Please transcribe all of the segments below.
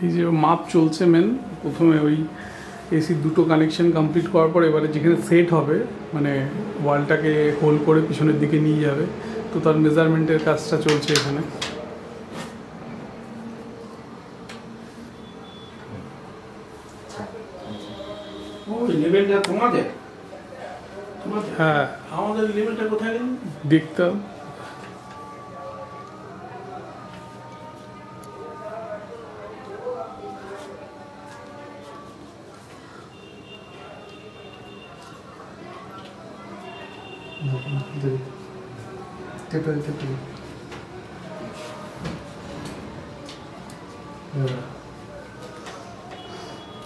এই যে মাপ চলছে মেন, প্রথমে ওই এসি দুটো কানেকশন কমপ্লিট করার পর এবারে যেখানে সেট হবে মানে ওয়ালটাকে হোল করে পিছনের দিকে নিয়ে যাবে, তো তার মেজারমেন্টের কাজটা চলছে এখানে। হ্যাঁ, আমাদের লেভেলটা কোথায় দেখতাম।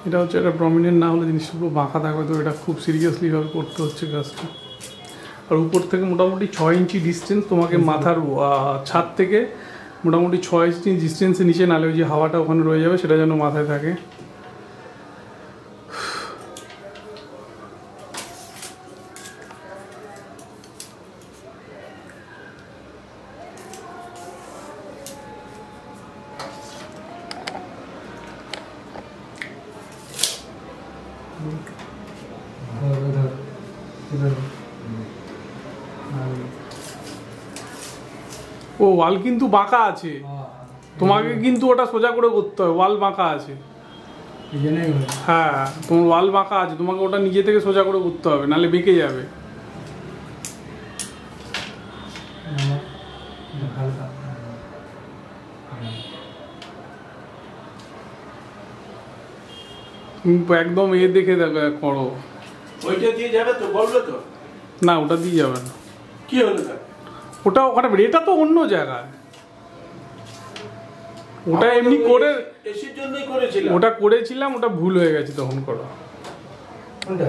এটা হচ্ছে একটা প্রমিনেন্ট না হলে জিনিসটা পুরো বাঁকা থাকবে, তো এটা খুব সিরিয়াসলিভাবে করতে হচ্ছে কাজটা। আর উপর থেকে মোটামুটি 6 ইঞ্চি ডিস্টেন্স তোমাকে মাথার ছাদ থেকে মোটামুটি 6 ইঞ্চি ডিস্টেন্সের নিচে, নালে ওই যে হাওয়াটা ওখানে রয়ে যাবে সেটা যেন মাথায় থাকে। ও ওয়াল কিন্তু বাঁকা আছে, তোমাকে কিন্তু ওটা সোজা করে করতে হবে, ওয়াল বাঁকা আছে। হ্যাঁ, তোমার ওয়াল বাঁকা আছে, তোমাকে ওটা নিজে থেকে সোজা করে করতে হবে, নাহলে বেঁকে যাবে। একদম দেখে দেখো করো। ওইটা দিয়ে যাবে তো, বলবে তো? না, ওটা দিয়ে যাবে না। কি হলো স্যার? ওটা ওখানে, এটা তো অন্য জায়গায়, ওটা এমনি করে এসির জন্যই করেছিলাম। ওটা করেছিলাম, ওটা ভুল হয়ে গেছে তখন করা। কোনটা?